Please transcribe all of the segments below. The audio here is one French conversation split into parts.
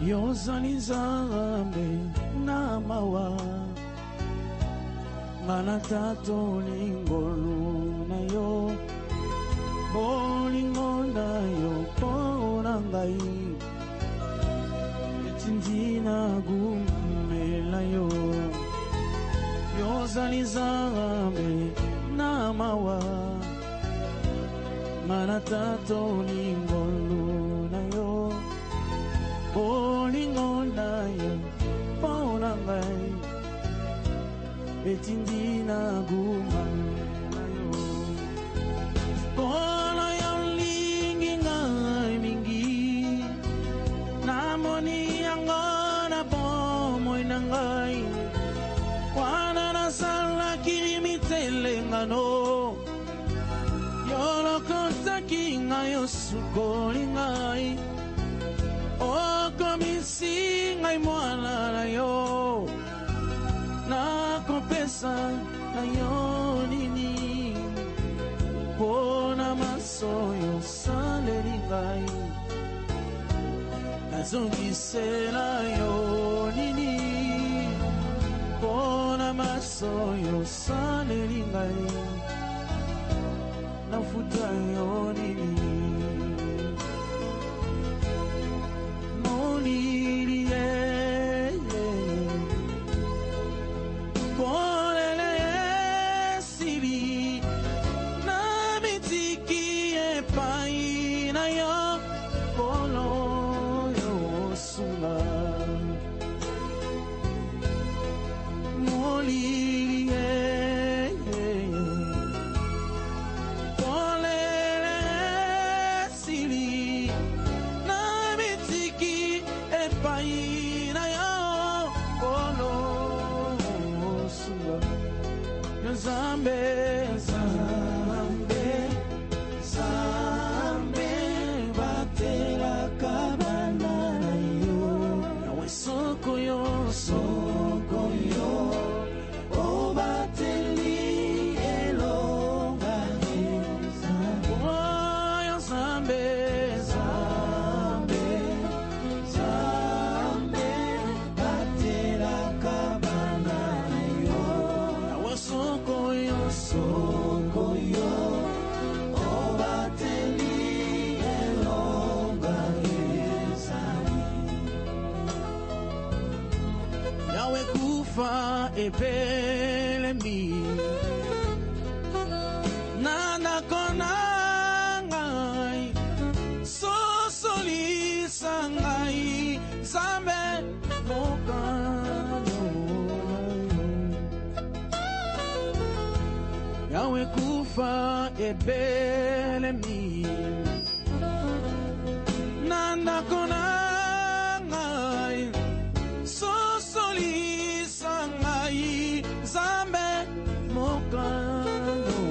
Yozali Nzambe na mawa ngana tato lingolu na yo bolingo na yo pona ngai etindina gumela yo Yozali Nzambe na mawa ngana tato lingolu na yo bolingo na yo pona ngai etindina gumela yo kono yo lingi ngai mingi namoni angona bomo na ngai wana nasala kirimitele ngano yolo kontaki ngai osukoli ngai okomisi ngai mwana na yo nakopesa na yo nini pona maso yo saleli ngai nazongisela yo nini pona maso yo saleli ngai nafuta yo nini monili ebelemi nana konangai sosolisa ngai Nzambe mokano yawe kufa ebelemi nana konangai sosolisa Nzambe mokano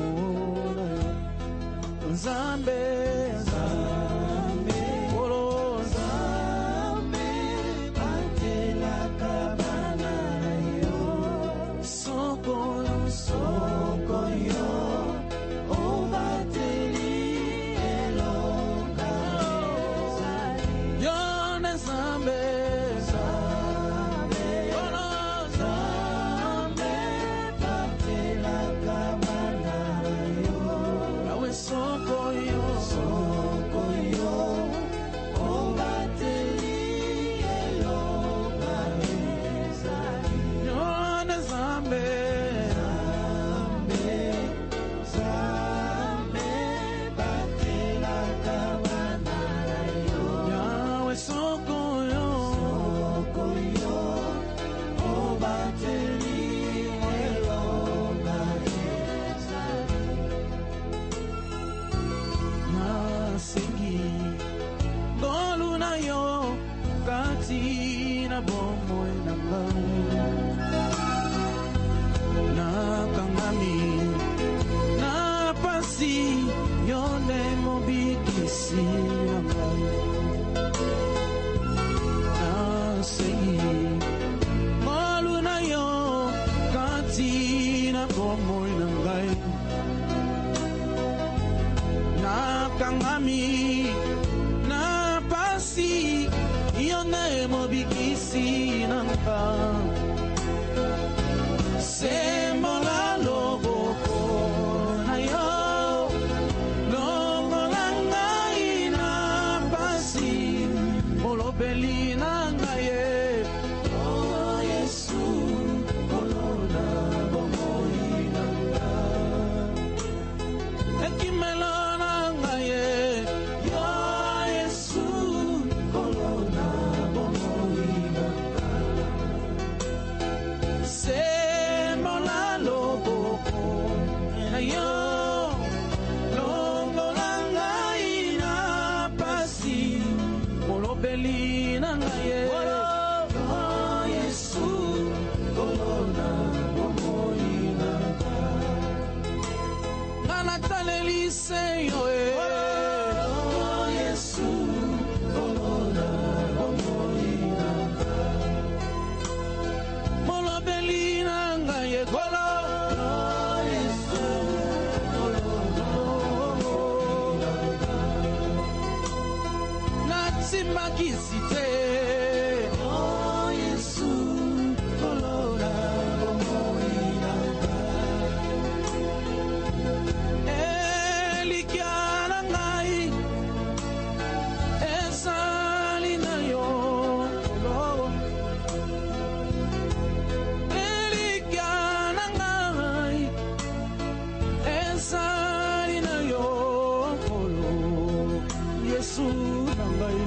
Nzambe Nzambe olo Nzambe batela kabana yo soko yo obateli elonga yo Nzambe kangami na pasi yon ne mobikisi nanga sembola loboko na yo longola ngai na pasi molobeli nanga ye oh Yesu kolona bomoi nanga ekimelo nanga ye yo Yesu kolona bomoi nanga sembola loboko na yo longola ngai na pasi molobeli nanga ye oh Yesu kolona bomoi nanga ngana taleli seyo oh Yesu kolona bomoi nanga molobeli nanga ye kolo oh Yesu kolona bomoi nanga natsimbakisi te oh Yesu kolona bomoi nanga elikya na ngai ezali na yo kolo elikya na ngai ezali na yo kolo Yesu na ngai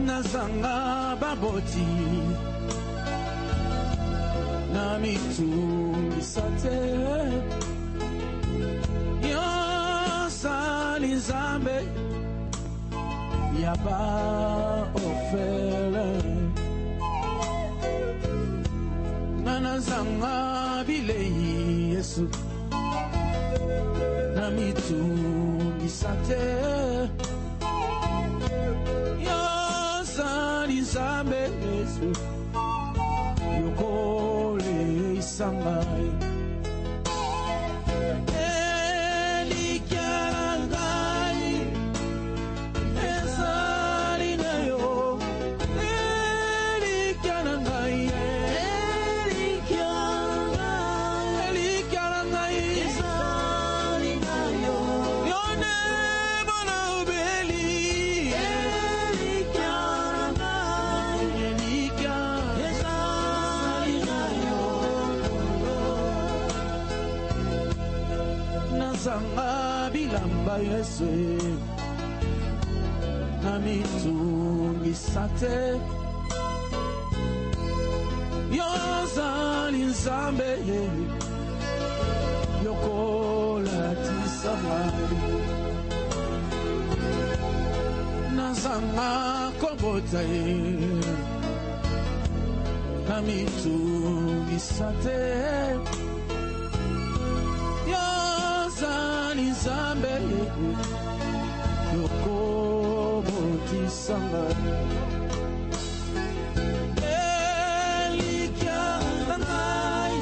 nazanga baboti na mitungisa te yo sali nzambe ya baofele nga nazanga bilei Yesu na mitungisa te yo sali nzambe Yesu yokole isangai elikya na ngai ezali na yo elikya na ngai elikya na ngai ezali na yo yo ne molobeli elikya na ngai elikya ezali na yo nazanga bilamba Yesu na mitungisa te yo zali nzambe yokolatisa ngai nazanga kobota na mitungisa te yo zali nzambe yokobotisa ngai elikya na ngai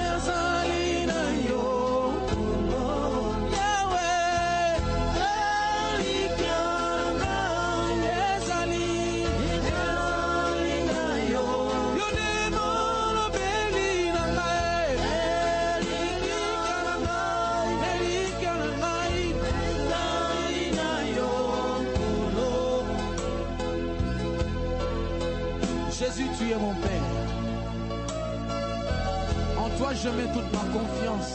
ezali na yo Yawe elikya na ngai ezali na yo yo ne molobeli na ngai elikya na ngai ezali na yo Jésus, tu es mon Père. En toi, je mets toute ma confiance.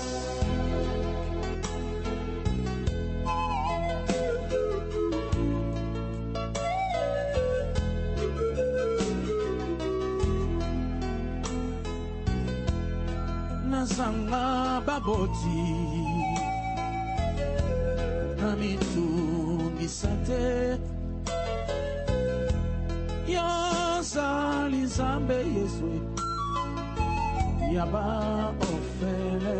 Nazanga baboti na mitungisa te yo zali nzambe Yesu ya baofele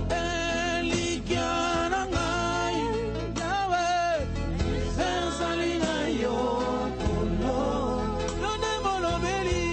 elikya na ngai Yawe ezali na yo kolo yo ne molobeli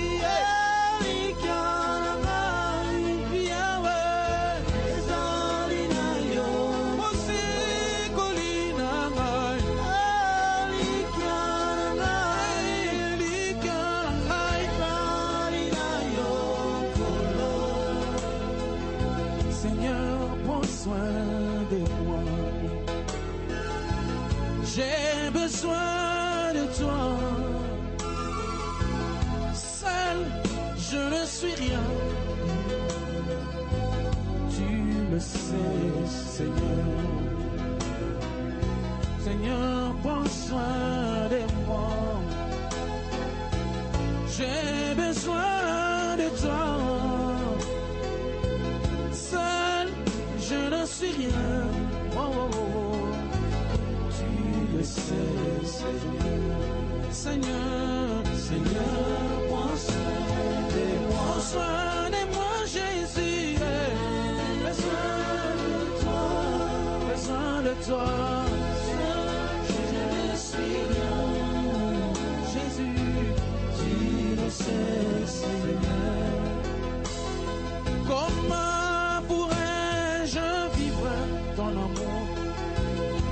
j'ai besoin de toi. Seul, je ne suis rien. Oh, oh, oh. Tu le sais, Seigneur. Seigneur, Seigneur, prends soin de moi. Prends soin de moi, Jésus. Besoin de toi. Besoin de toi. Je ne suis rien. Jésus, tu le sais, Seigneur. Comment pourrais-je vivre ton amour?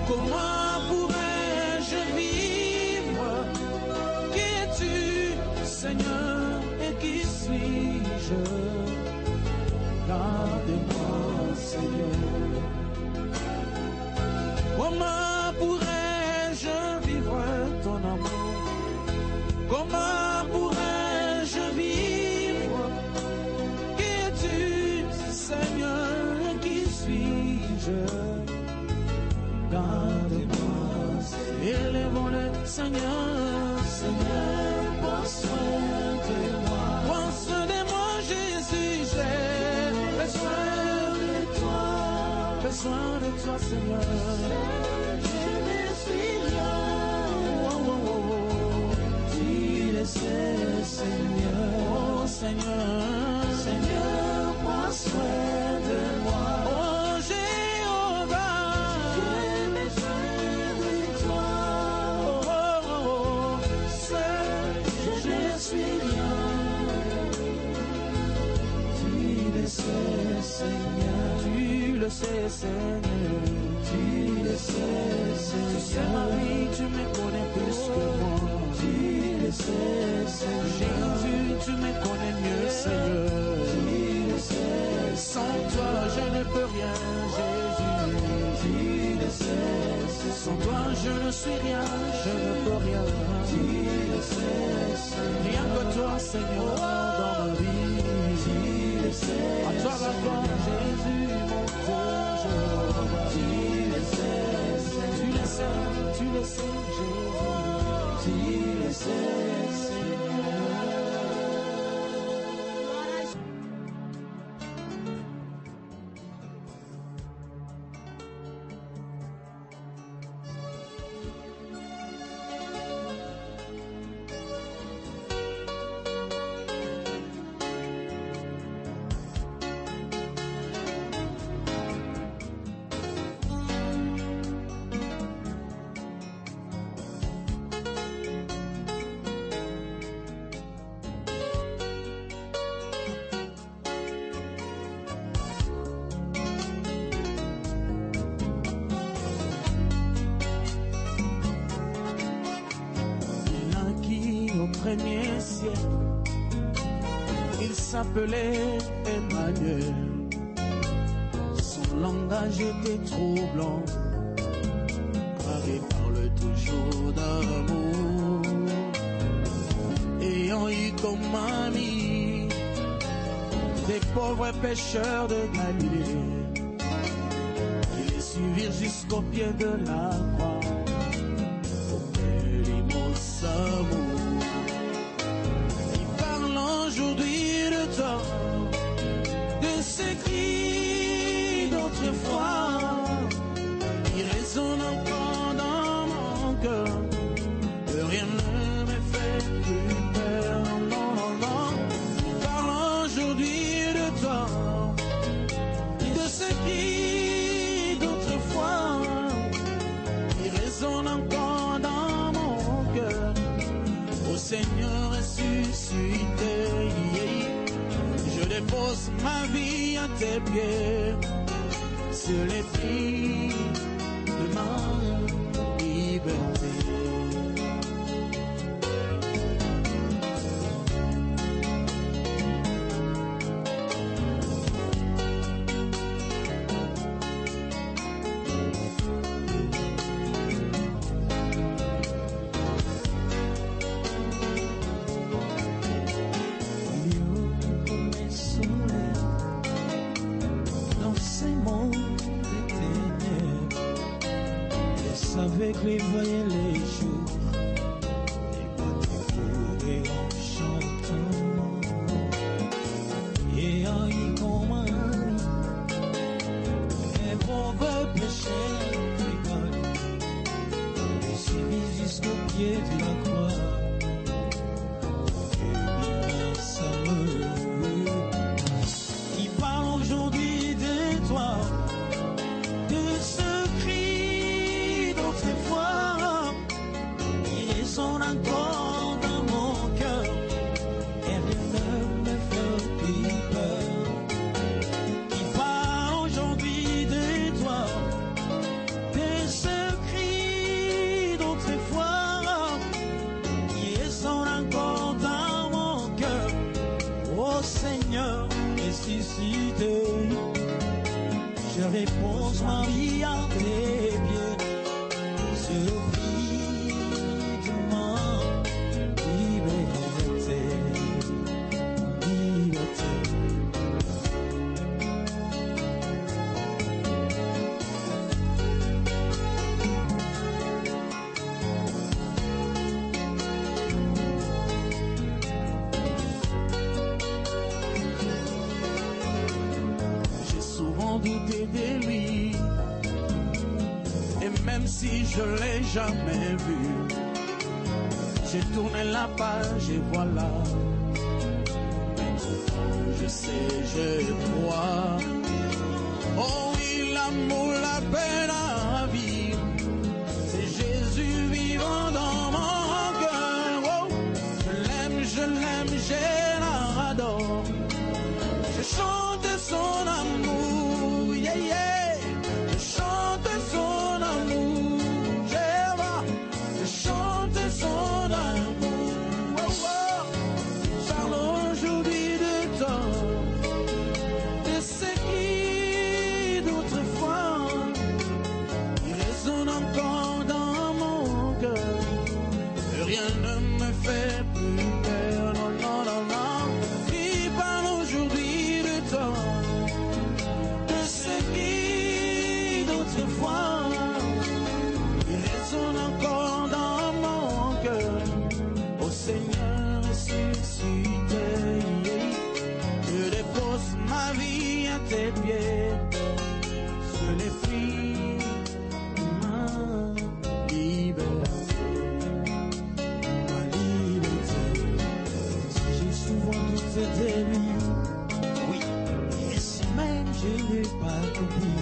Comment pourrais-je vivre? Qui es-tu, Seigneur, et qui suis-je? Garde-moi, Seigneur. Comment pourrais-je vivre ton amour? Comment pourrais-je vivre? Qui es-tu, Seigneur, et qui suis-je? Garde-moi, élevons-le, Seigneur, Seigneur, prends soin de moi. Prends soin de moi, Jésus, j'ai besoin de toi. Besoin de toi, Seigneur. Je ne suis rien. Oh, oh, oh, oh. Tu le sais, Seigneur. Oh, Seigneur. Seigneur, prends soin de moi. Oh, Jéhovah. J'ai besoin de toi. Oh, oh, oh. Seul, je ne suis rien. Tu le sais, Seigneur. Tu le sais, Seigneur. Tu le sais, Seigneur. Tu sais ma vie, tu me connais plus que moi. Tu le sais, Seigneur. Jésus, tu me connais mieux, Seigneur. Tu le sais. Sans toi, je ne peux rien, Jésus. Tu le sais. Sans toi, je ne suis rien, je ne peux rien. Tu le sais, Seigneur. Rien que toi, Seigneur, dans ma vie. Tu le sais. À toi la gloire, Jésus, mon Dieu. Tu le sais, tu le sais, tu le sais, Jésus. Tu le sais, Seigneur. Premier siècle, il s'appelait Emmanuel. Son langage était troublant, car il parle toujours d'amour. Ayant eu comme ami des pauvres pécheurs de Galilée, ils les suivirent jusqu'au pied de la croix, auprès de l'immense amour. Aujourd'hui de toi, de ces cris d'autrefois, qui résonnent encore dans mon cœur, que rien ne me fait plus peur, non, non, non. Parle aujourd'hui de toi, de ces cris d'autrefois, qui résonnent encore dans mon cœur. Ô Seigneur ressuscité, je dépose ma vie à tes pieds, sur les prix de ma liberté. Avec les veilles et les jours, les bâtiments et en chantant. repose ma vie à tes pieds. C'est le prix de ma liberté. Liberté. Douter de lui, et même si je l'ai jamais vu, j'ai tourné la page et voilà, je sais, je crois. Oh oui, l'amour, la peine à vivre, c'est Jésus vivant dans mon cœur. Oh, je l'aime, je l'adore, je chante son amour. Je chante son amour, je chante son amour. Parle aujourd'hui de toi, de ce qui d'autrefois, il résonne encore dans mon cœur. Rien ne me fait plus peur, non, non, non, non. Il parle aujourd'hui de toi. Il résonne encore dans mon cœur. Ô Seigneur ressuscité, je dépose ma vie à tes pieds. Sur les fruits de ma liberté. Ma liberté. Si j'ai souvent douté de lui, oui, et si même je n'ai pas compris,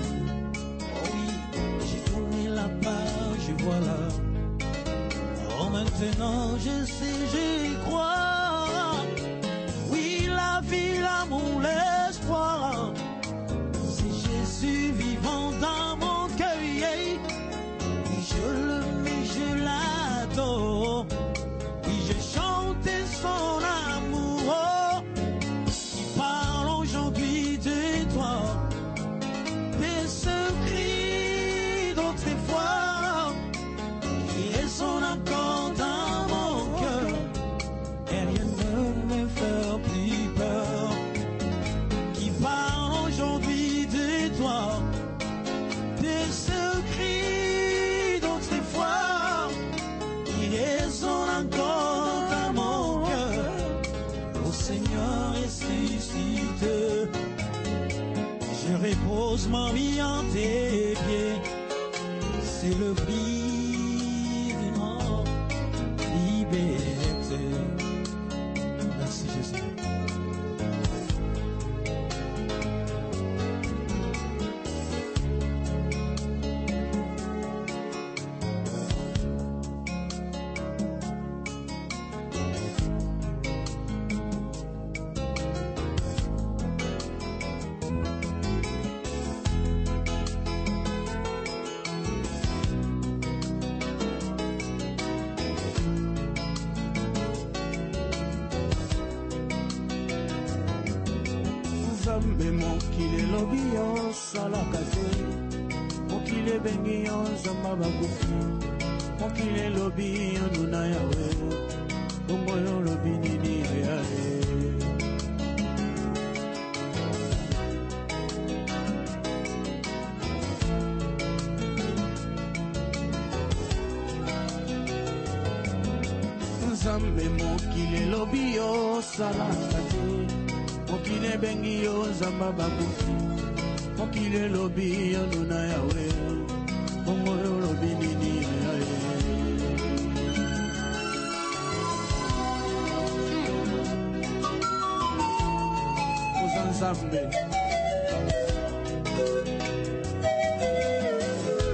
la page, voilà. Oh, maintenant je sais, je crois. Oui, la vie, l'amour, l'espoir, c'est Jésus vivant dans mon cœur. Oui, je le mets, je l'adore. Oui, je chante son amour. Qui parle aujourd'hui de toi. Des secrets d'autrefois qui résonnent encore dans mon cœur, et rien ne me fait plus peur. Qui parle aujourd'hui de toi, des secrets d'autrefois qui résonnent encore dans mon cœur. Ô Seigneur ressuscité, je repose ma vie en tes pieds. C'est le prix de ma liberté. Merci Jésus. Nzambe mokili lobi yo salaka te, mokili ebengi yo nzamba bakufi, mokili lobi yo nuna yawe, bongo yo lobi nini yaye. Nzambe mokili lobi yo salaka te, mokili bengi yo nzamba bakufi, mokili lobi yo nuna yawe, bongo yo lobi nini yaye. Oza Nzambe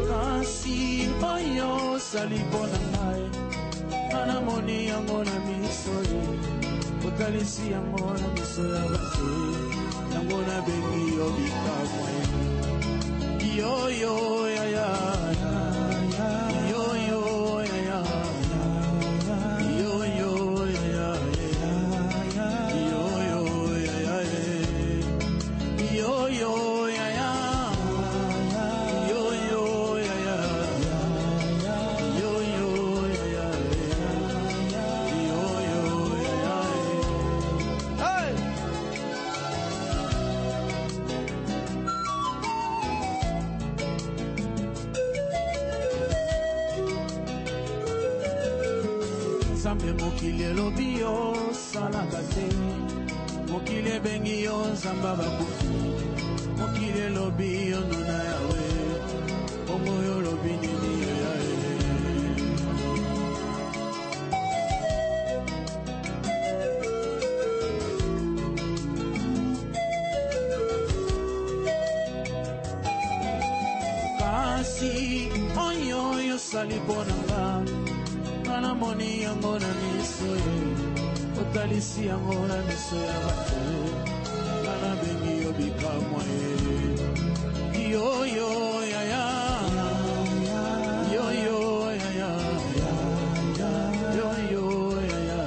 kasi oyo osali mpo na ngai, ana moni yango na miso ye, otalisi yango na miso ya bato, yango na bengi yo bikamwa yo yo ya ya yo yo ya ya yo yo ya ya yo yo ya ya yo yo ya ya Nzambe mokili lobi yo salaka te. Mokili bengi yo nzamba bakufi. Mokili lobi yo nuna yawe. Bongo yo lobi nini yo yae. Kasi oyo yo sali bonanga. Kana moni yango na miso ye. Otalisi yango na miso ya bato. Kana bengi yo bikamwa ye. Yo yo ya ya. Yo yo ya ya. Yo yo ya ya.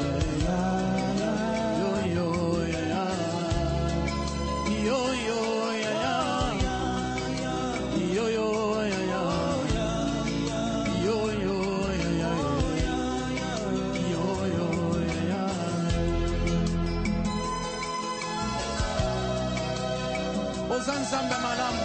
Yo yo ya ya. Yo yo ya ya. Yo yo ya ya. Yo yo ya ya. Yo yo ya ya. Ozan Samba Malam.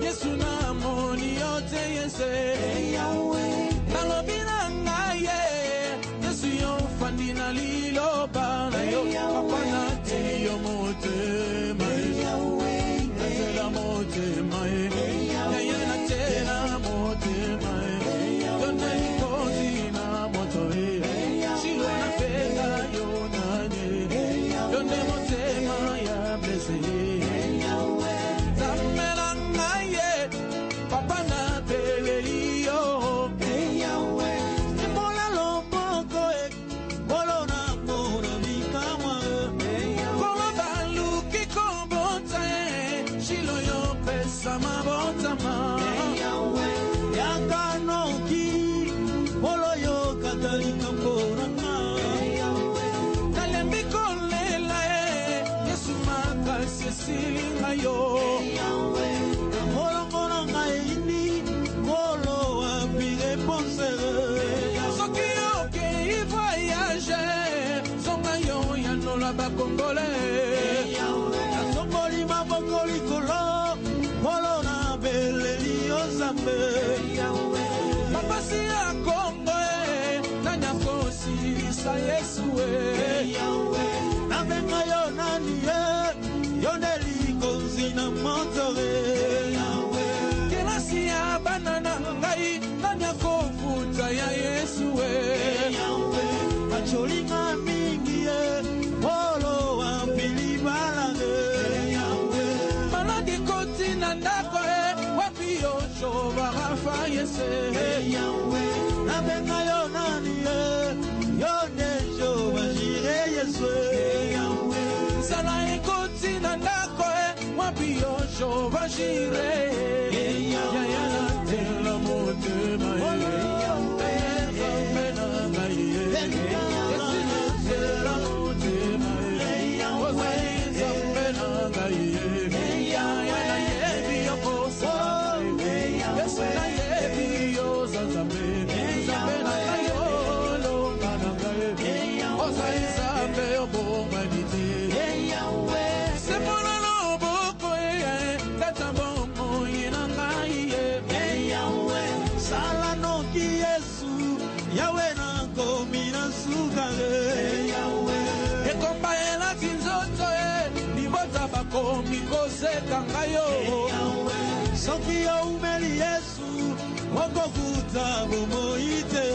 Yesu na moni yote yese. Nalobina ngaye Yesu yo fandina lilo bana yo apana ti yo mote mai la mote mai ya na te na mote mai yo molongola ngai ni kolo wapi réponse soki okei voyage zonga yo yanola bakongole nasongoli maboko likolo molo na beleli yo Nzambe mapasi ya Kongo nani akosilisa Yesu nabenga yo nani yo nde likonzi na moto kelasi ya bana na ngai nani akofuta ya Yesu bacolinga mingi polo wapi libala maladi koti na ndako wapi yo jobarafa Yesu nabenga yo nani yo nde jobajire Yesu sala ekoti na ndako wapi yo jobajire yaya tela motema soki yo umeli Yesu okokuta bomoite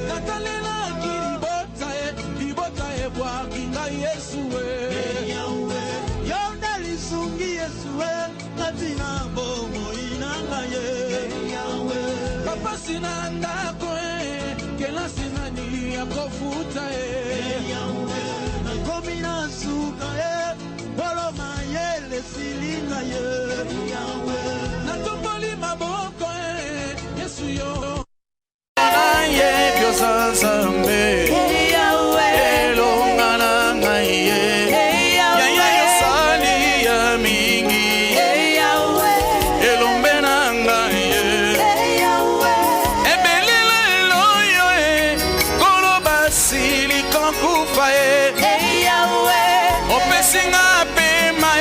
natalelaki libota ebwaki ngai Yesu yo nde lisungi Yesu natina bomoi na ngai papasi na ndako kelasi nani akofuta nakomi na suka boloma yele silinga natopoli maboko Yesu yo naye byoza Nzambe elonga na ngai yaya yosali ya mingi elombe na ngai ebelelelo yo koloba silika kufa opesinga pema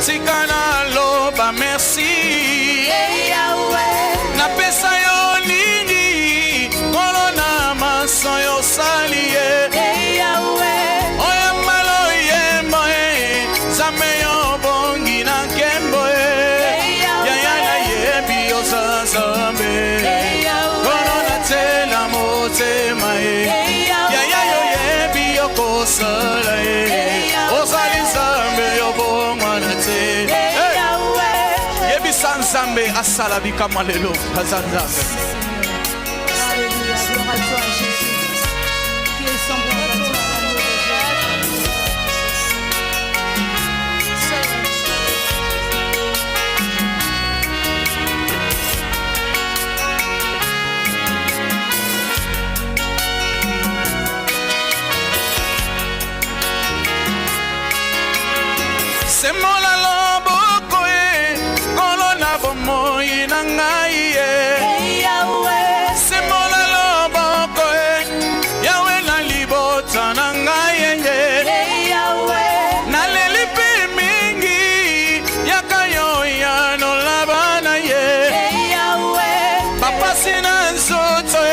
tikana loba merci napesa yo nini kolona maso yo sali oyambalo yembo Nzambe yo bongi na nkembo yaya na yebi yo Nzambe kolona tela motema yaya yo yebi yo kosala ozali Nzambe yo bongwana te yebisa Nzambe asala bikama lelo aza Nzambe. Alléluia, gloire à toi Jésus, qui est semblable à toi. Semola loboko kolona bomoi na ngai semola loboko yawe na libota na ngai naleli pe mingi yaka yo yanolabana bapasi na nzoto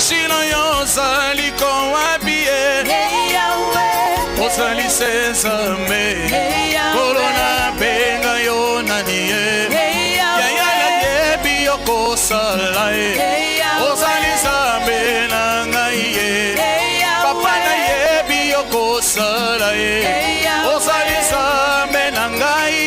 shino yo ozali kowabi ozali se Nzambe kolona benga yo nani yaya na yebi yo kosala ozali Nzambe na ngai papa na yebi yo kosala ozali Nzambe na ngai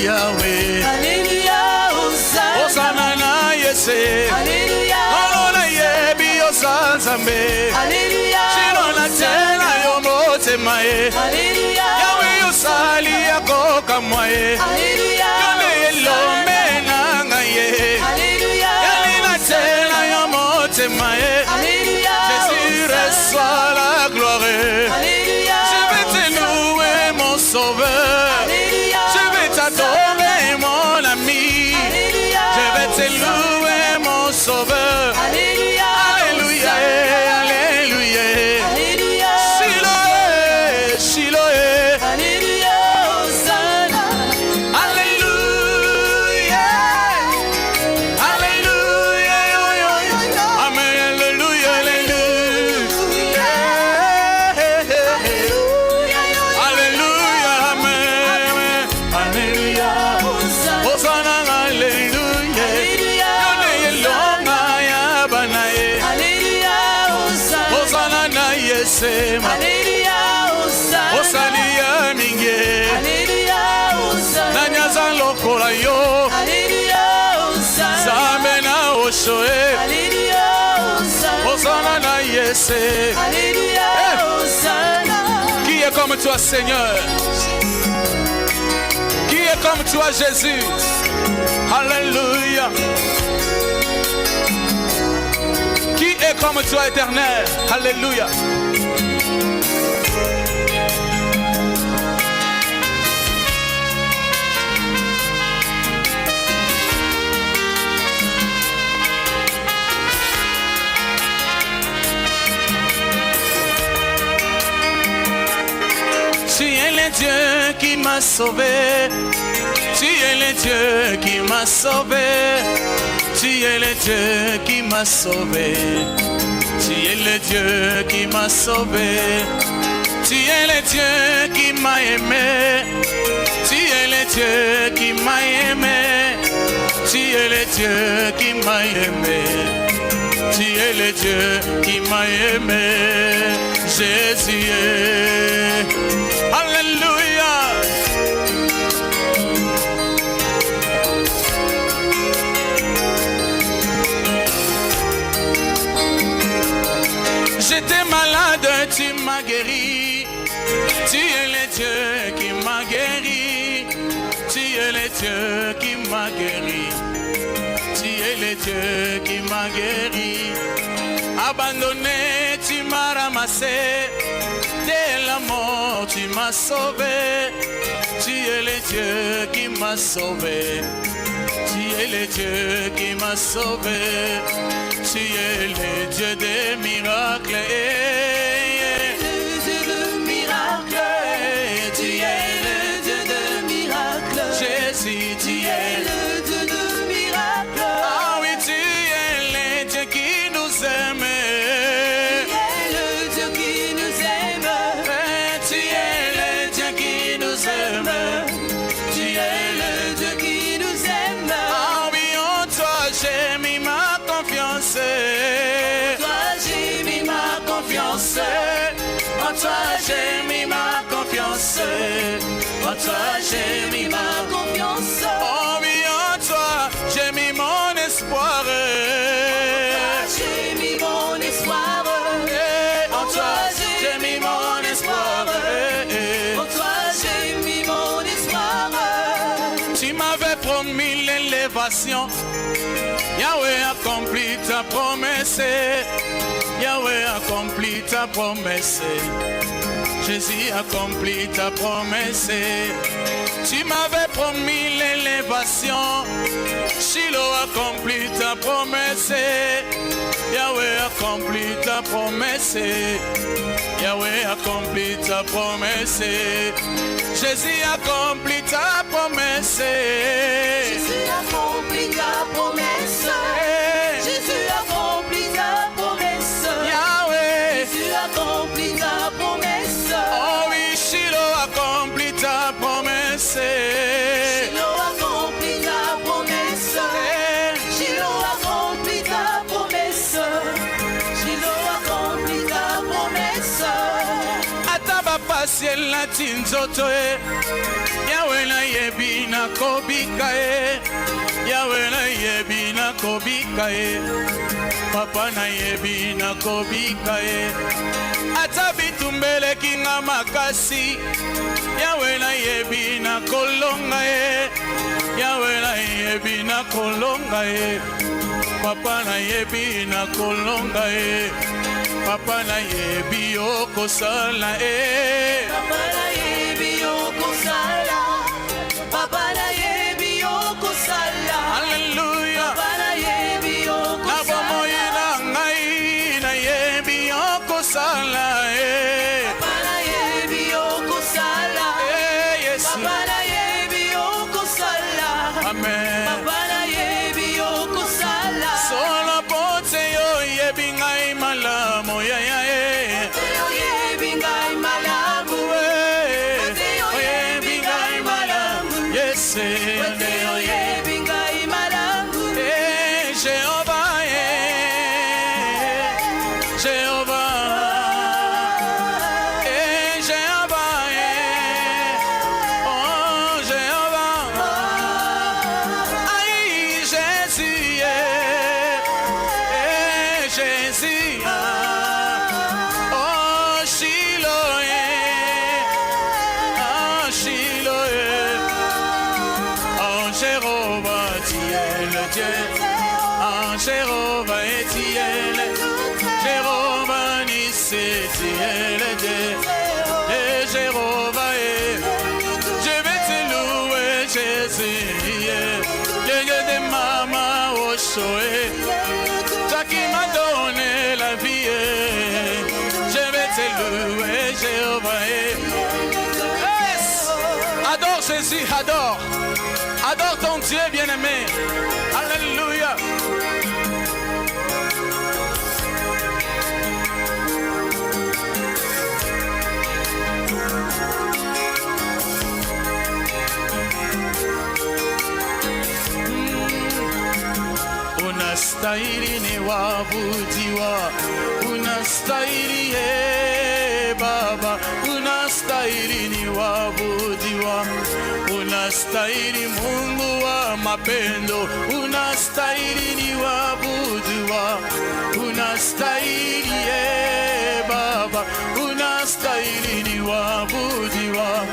Yahweh, Hosanna na Yese, mboka mwaye. Alléluia. Yone lome nanga ye. Alléluia. Yalina tena yo motema ye. Alléluia. Jésus reçoit la gloire. Alléluia. Je vais te louer mon sauveur. Alléluia. Je vais t'adorer mon ami. Alléluia. Je vais te louer mon sauveur. Alléluia. Alléluia. Alléluia. Alléluia. Shiloh, Shiloh. Alléluia. Hosanna. Alléluia. Alléluia. Amen. Alléluia. Alléluia. Alléluia. Amen. Alléluia. Hosanna. Alléluia. Yone yelonga ya banaye. Alléluia. Hosanna na yesema. Alléluia. Hosanna. Osalia minge. Alléluia. Hosanna. Nanyaza lokola yo. Alléluia. Hosanna. Zambe na oshoe. Alléluia. Hosanna. Hosanna na yese. Alléluia. Hosanna. Qui est comme toi, Seigneur? Qui est comme toi, Jésus? Alléluia. Qui est comme toi, Éternel? Alléluia. Tu es le Dieu qui m'a sauvé. Tu es le Dieu qui m'a sauvé. Tu es le Dieu qui m'a sauvé. Tu es le Dieu qui m'a sauvé. Tu es le Dieu qui m'a aimé. Tu es le Dieu qui m'a aimé. Tu es le Dieu qui m'a aimé. Tu es le Dieu qui m'a aimé. Jésus. Alléluia. J'étais malade, tu m'as guéri. Tu es le Dieu qui m'a guéri. Tu es le Dieu qui m'a guéri. Tu es le Dieu qui m'a guéri. Abandonné, tu m'as ramassé. Dès la mort, tu m'as sauvé. Tu es le Dieu qui m'a sauvé. Tu es le Dieu qui m'a sauvé. Tu es le Dieu des miracles. Le Dieu de miracles. Tu es le Dieu de miracles. Jésus, tu es le Dieu de miracles. Ah oui, tu es le Dieu qui nous aime. Tu es le Dieu qui nous aime. Tu es le Dieu qui nous aime. Tu es le Dieu qui nous aime. Ah oui, en toi j'ai mis ma confiance. Toi j'ai mis ma confiance. En toi j'ai mis ma confiance. En toi j'ai mis ma confiance. Oh oui, en toi j'ai mis mon espoir. J'ai mis mon espoir. En toi j'ai mis mon espoir. En toi j'ai mis mon espoir. Tu m'avais promis l'élévation. Yahweh accomplit ta promesse. Yahweh accomplit ta promesse. Jésus accomplit ta promesse. Tu m'avais promis l'élévation. Shiloh accomplit ta promesse. Yahweh accomplit ta promesse. Yahweh accomplit ta promesse. Jésus accomplit ta promesse. Jésus accomplit ta promesse. Jésus accomplit ta promesse. Yahweh. Jésus accomplit ta promesse. Oh oui, Shiloh accomplit ta promesse. Shiloh accomplit ta promesse. Shiloh accomplit ta promesse. Shiloh accomplit ta promesse. Ataba pasiel na tinzoto e. Yahweh na yebi na kobika e. Yahweh na yebi na kobika e. Papa na yebi na kobika e. Atabi tumbeleki nga makasi Yawe na yebi na kolonga ye Yawe na yebi na kolonga ye Papa na yebi na kolonga ye Papa na yebi okosala ye Papa na yebi okosala Papa na yebi okosala Hallelujah Papa na yebi okosala Nabomoye na ngai na yebi okosala ye Papa na yebi okosala Yes Papa na yebi okosala Amen Papa na yebi okosala Solo pote yo yebi ngai malamu ya ya ye Yo yebi ngai malamu Yo yebi ngai malamu Yes Yo yebi ngai malamu Jehovah Jehovah Jehovah Oh Jehovah Aïe Jésus Jésus Oh Shiloh Oh Shiloh Oh Jéhovah tu es le Dieu Oh Jéhovah tu es le Jéhovah Nissi tu es le Dieu Et Jéhovah je vais te louer Jésus Le Dieu de maman Oshoé Toi qui m'as donné la vie Je vais te louer Jéhovah Yes! Adore Jésus, adore Adore ton Dieu bien-aimé Alléluia Unastahili ni waabudiwa Unastahili Baba Unastahili ni waabudiwa Unastahili Mungu wa mapendo Unastahili ni waabudiwa Unastahili Baba Unastahili ni waabudiwa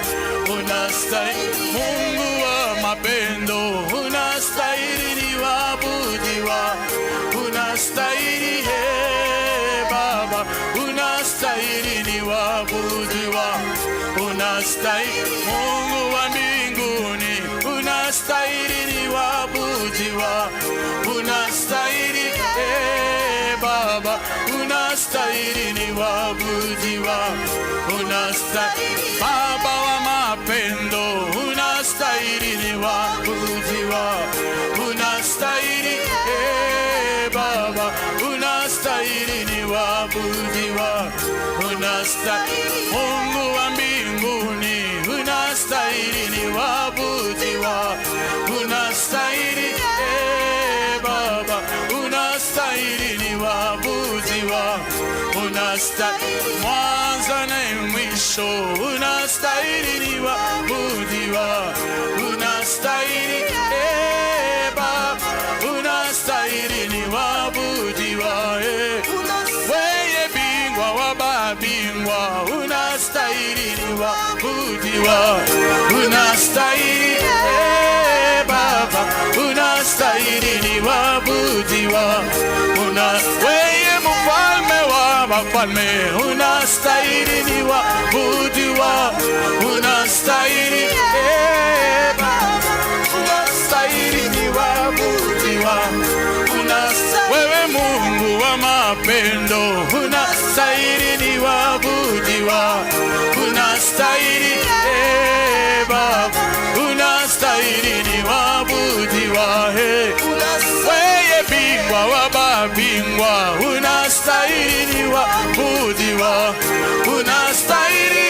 Unastahili Mungu wa mapendo Unastahili ni waabudiwa Unastahili Baba Unastahili ni waabudiwa Unastahili Mungu wa mbinguni Unastahili ni waabudiwa Unastahili Baba Unastahili ni waabudiwa Unastahili Baba wa mapendo Unastahili ni waabudiwa Unastahili Baba Unastahili ni waabudiwa Unastahili Mungu wa mbinguni Unastahili ni waabudiwa Unastahili Baba Unastahili ni waabudiwa Unastahili mwanzo na mwisho Unastahili ni waabudiwa Unastahili Baba Unastahili ni waabudiwa Weye bingwa wa babingwa Unastahili ni waabudiwa Unastahili Baba Unastahili ni waabudiwa Weye mfalme wa wafalme Unastahili ni waabudiwa Unastahili Baba Unastahili ni waabudiwa Wewe Mungu wa mapendo Unastahili ni waabudiwa Unastahili Baba Unastahili ni waabudiwa Weye bingwa wa babingwa Unastahili ni waabudiwa Unastahili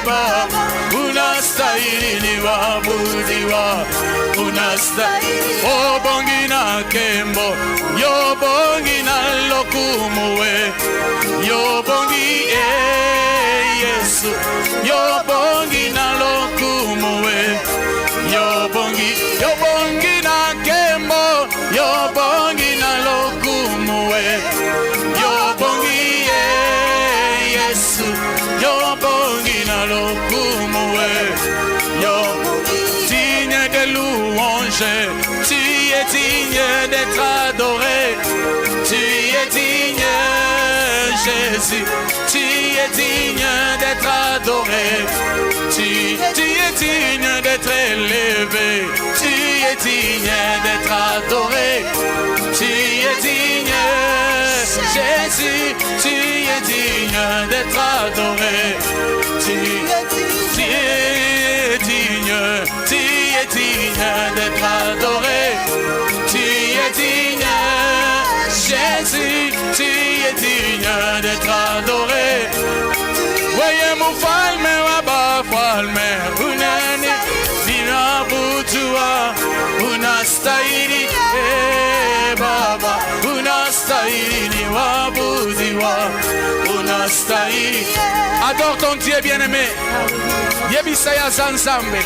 Baba Unastahili ni waabudiwa Unastahili Obongi na kembo Yobongi na lokumuwe Yobongi Yesu Yobongi na lokumuwe Yobongi na kembo Yobongi na lokumuwe Yobongi Yesu Tu es digne d'être adoré. Tu es digne, Jésus. Tu es digne d'être adoré. Tu es digne d'être élevé. Tu es digne d'être adoré. Tu es digne, Jésus. Tu es digne d'être adoré. Tu es digne d'être adoré. Tu es digne, Jésus. Tu es digne d'être adoré. Voyez mon falme, waba falme, unani, nina butua, unastairi, baba, unastairi, wabudiwa, unastairi. Adore ton Dieu bien-aimé. Yebisaya Zanzambe.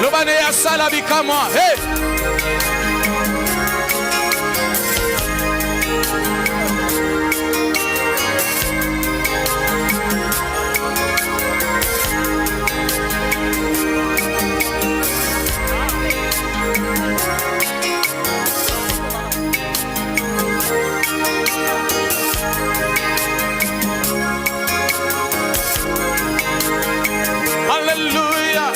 Lobane ya salabi kama. Hey! Hallelujah.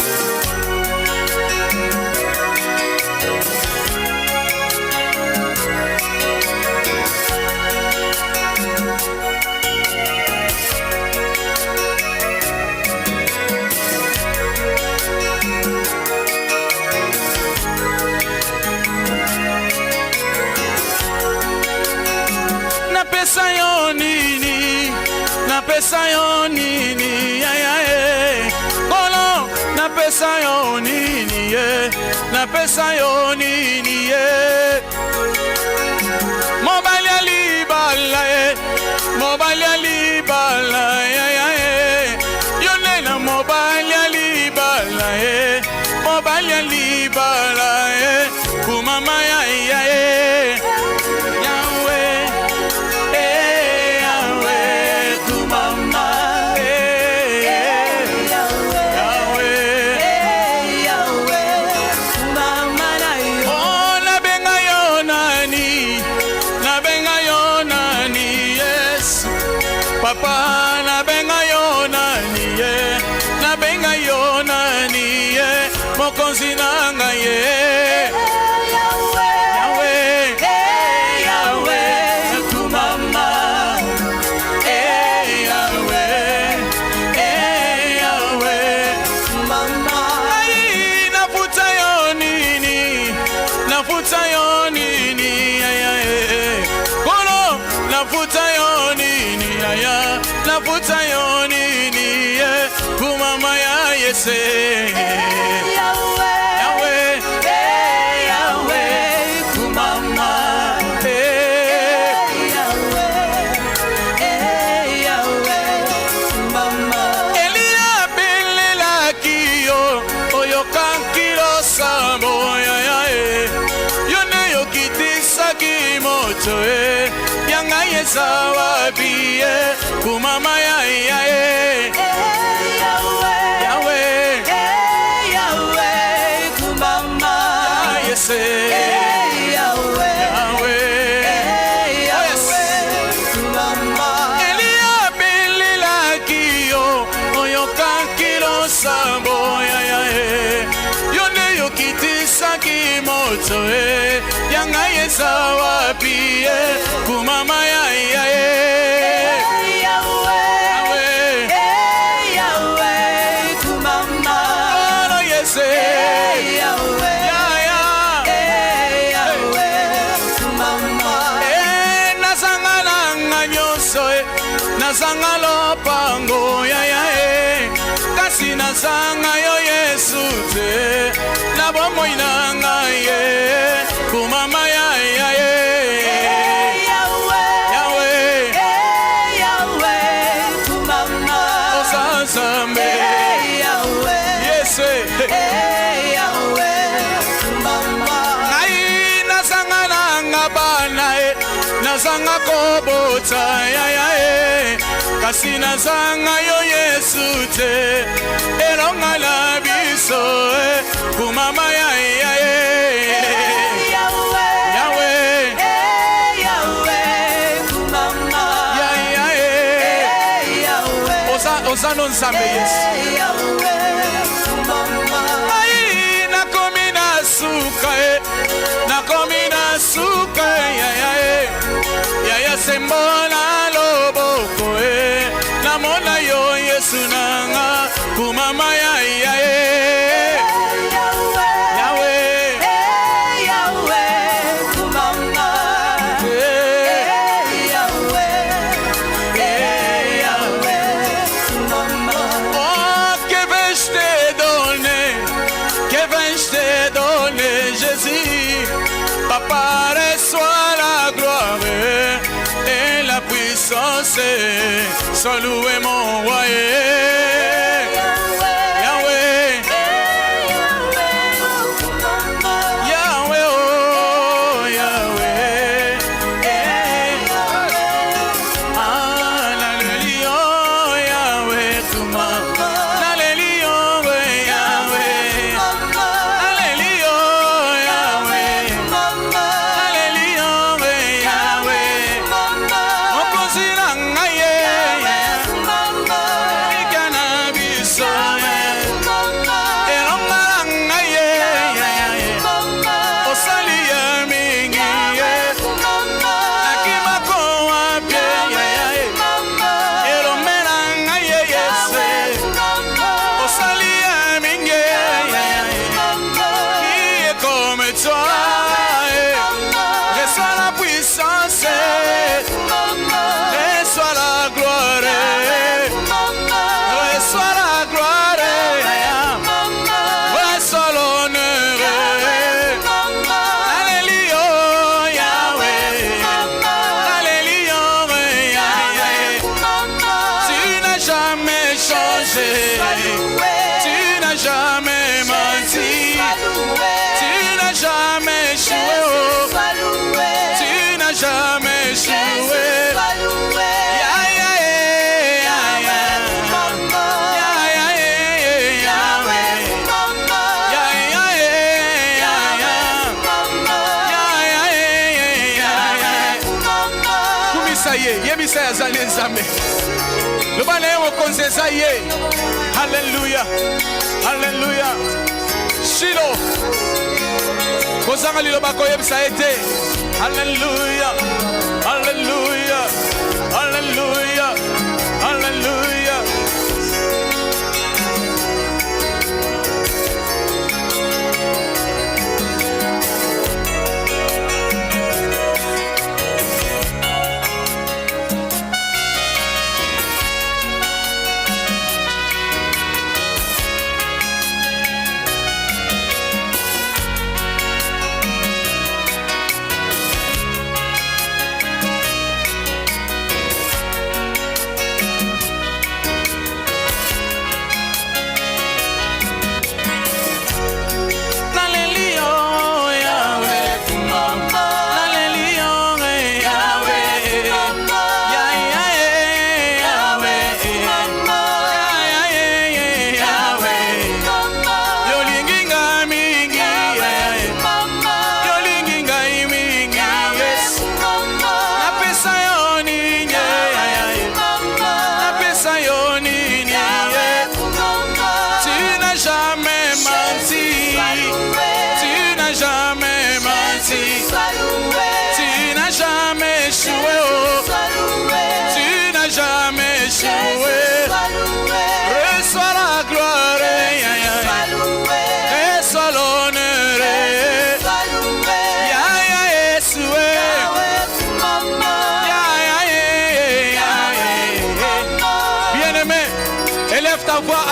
Napesa yo nini, Kolo, napesa yo nini, napesa yo nini, Mobile libala, mobile libala, Yonena mobile libala, mobile libala, Kumama Papa na benga yo nani mokonzi nanga ye Yahweh Yahweh kumama Yahweh Yahweh mama ai nafuta yo nini Kolo nafuta yo nini nafuta yo nini kumama ya Yese Yahweh Yahweh kumama Yahweh mama Elia belela kiyo oyo kankiro sambo yone yokitisa kimoto yanga yesawabi kumama ya Yahweh Yahweh kumama Yese Yahweh kumama Elia belela kiyo oyo kankiro sambo yone yokitisa kimoto yanga yesawabi kumama ya Nazanga pango kasi nazanga yo Yesu te na bomo inanga kumama Yahweh kumama Ozazambe Yese Yahweh kumama nai nazanga nanga bana nazanga kobota kasi nazanga yo Yesu te elonga la biso kumama ya Nzambe Yesu. Ai nakomi na suka nakomi na suka ya sembola loboko namona yo Yesu nanga kumama Papa, reçois la gloire et la puissance, sans louer mon roi. Yahweh, Yahweh, oh Yahweh, Alléluia, Yahweh, Alléluia, Alléluia. Shiloh. Kozanga lilo bako yebisa ete. Alléluia, Alléluia, Alléluia, Alléluia.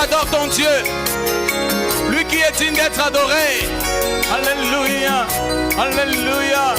Adore ton Dieu, lui qui est digne d'être adoré. Alléluia, Alléluia.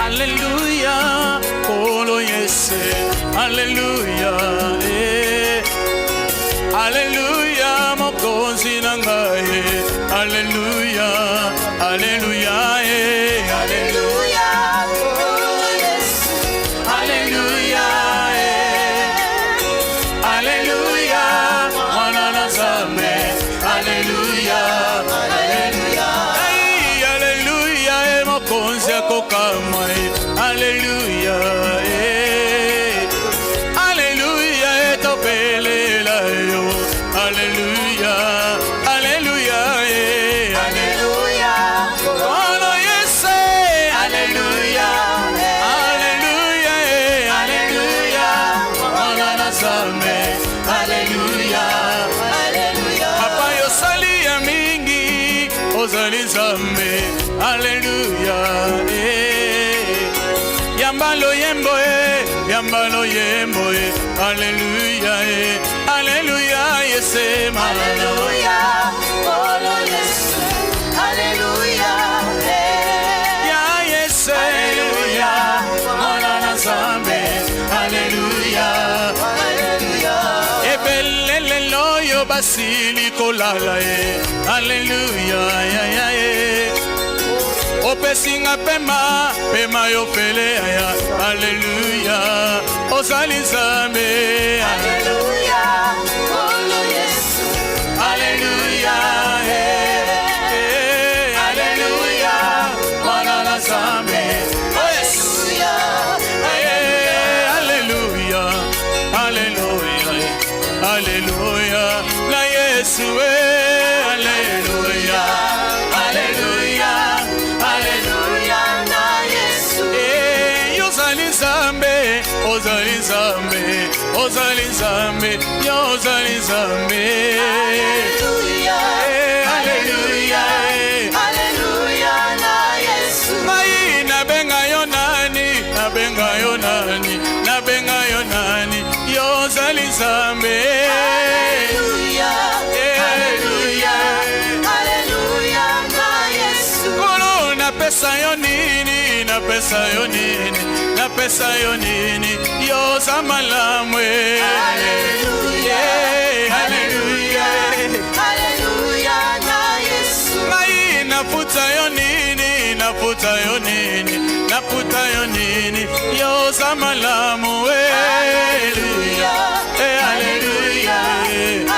Alléluia, oh lo yes, Alléluia, Alléluia, mon consinangaye. Alléluia, Alléluia, Alléluia, Alléluia, Alléluia, Manana Zame. Alléluia, Alléluia, Alléluia, mon consia kokamai. Alléluia, Alléluia, topelela yo. Alléluia, Alléluia, Alléluia, oh yes, Alléluia, Alléluia, Alléluia, Manana Zame. Alléluia, Alléluia, Papa yo sali ya mingi, ozali Zame. Alléluia, Yambalo yembo, Yambalo yembo, Alléluia, Alléluia, yes, Alléluia, oh yes, Alléluia, yes, Alléluia, Manana Zame. Alléluia, Alléluia, ebelele loyo basili kolala. Alléluia, opesinga pema, pema yo pele aya. Alléluia, ozali Nzambe. Alléluia, oh yes, Alléluia, Alléluia, Manana Nzambe. Alléluia, Alléluia, Alléluia, Alléluia, la Yesu. Alléluia, Alléluia, Alléluia, na Yesu. Ozali Nzambe, ozali Nzambe, ozali Nzambe, ozali Nzambe. Alléluia, Alléluia, Alléluia, na Yesu. Mai nabenga yo nani, nabenga yo nani, nabenga yo nani, ozali Nzambe. Alléluia, Alléluia, Alléluia, na Yesu. Kolo napesa yo nini, napesa yo nini, napesa yo nini, yoza malamu. Alléluia, Alléluia, Alléluia, na Yesu. Mai naputa yo nini, naputa yo nini, naputa yo nini, yoza malamu. Alléluia, Alléluia,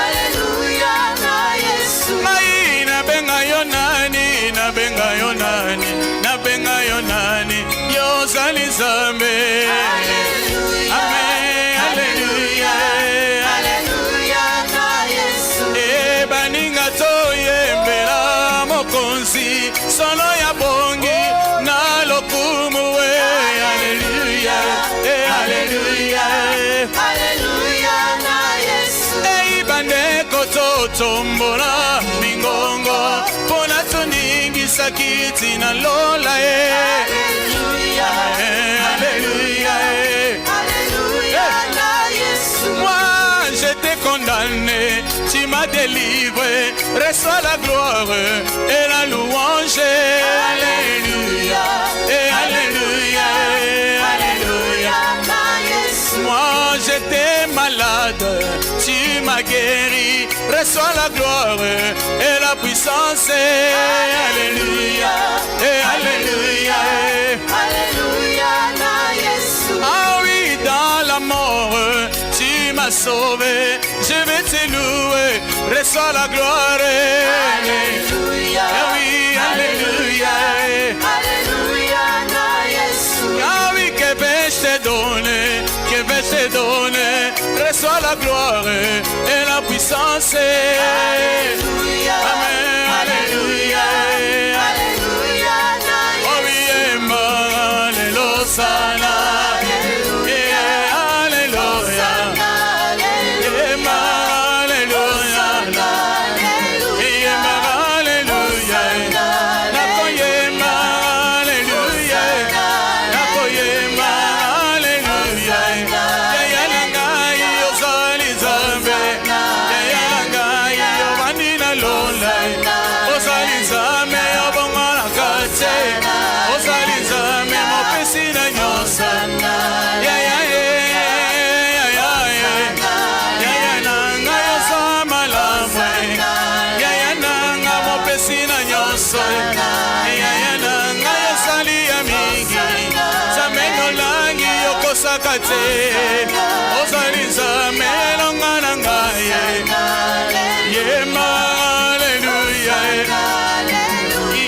Alléluia, na Yesu. Mai nabenga yo nani, nabenga yo nani, nabenga yo nani, yozali Nzambe. Alléluia, Amen, Alléluia, Alléluia, na Yesu. baninga toyembela mokonzi solo ya bongi na lokumu. Alléluia, Alléluia, Alléluia, na Yesu. bandeko totombola mingongo pona toningisa kiti na lola. Alléluia, Alléluia, Alléluia, na Yesu. moi je t'ai condamné, tu m'as délivré, reçois la gloire et la louange. Alléluia, Alléluia, Alléluia, na Yesu. moi j'étais malade, tu m'as guéri, reçois la gloire et la puissance. Alléluia, Alléluia, Alléluia, na Yesu. ah oui, dans la mort, tu m'as sauvé, je vais te louer, reçois la gloire. Alléluia, Ah oui, Alléluia, Alléluia, na Yesu. ah oui, que vais-je te donner, que vais-je te donner, reçois la gloire et la puissance. Alléluia, Amen, Alléluia, Alléluia, na oh Yesu. oui, Alléluia, sana. Alléluia. kate Ozaliza melongana ngaye Yema hallelujah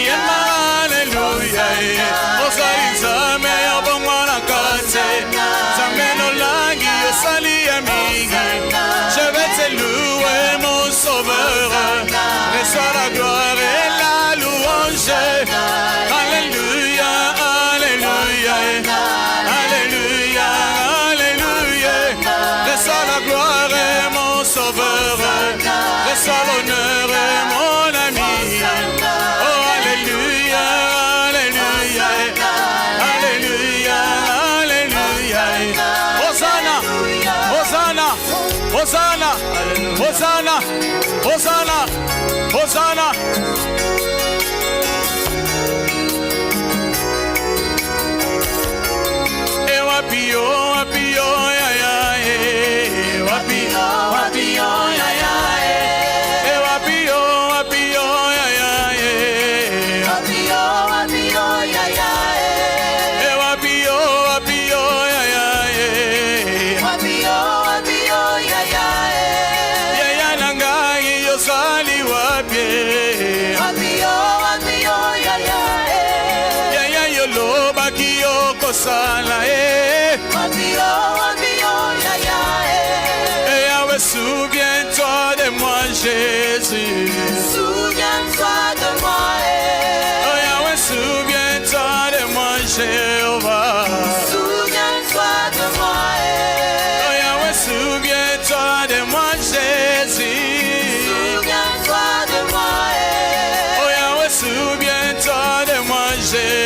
Yema hallelujah Ozaliza melongana kate Zameno langi osali amigi Je vais te louer mon sauveur Reçois la gloire et la louange Alléluia, Alléluia, Alléluia, Alléluia. Reçois la gloire et mon sauveur, reçois l'honneur et mon ami. Oh Alléluia, Alléluia, Alléluia, Alléluia. Hosanna, Hosanna, Hosanna, Hosanna, Hosanna, Hosanna. Wapio, wapio, ya ya, wapio, wapio, ya ya, wapio, wapio, ya ya, wapio, wapio, ya ya, wapio, wapio, ya ya, wapio, wapio, ya ya, ya ya nangai yosali wapie, wapio, wapio, ya ya, ya ya yoloba kiyoko sala Wapio, wapio, ya ya, et Yahweh, souviens-toi de moi, Jésus. Souviens-toi de moi, oh Yahweh, souviens-toi de moi, Jéhovah. Souviens-toi de moi, oh Yahweh, souviens-toi de moi, Jésus. Souviens-toi de moi, oh Yahweh, souviens-toi de moi, Jésus.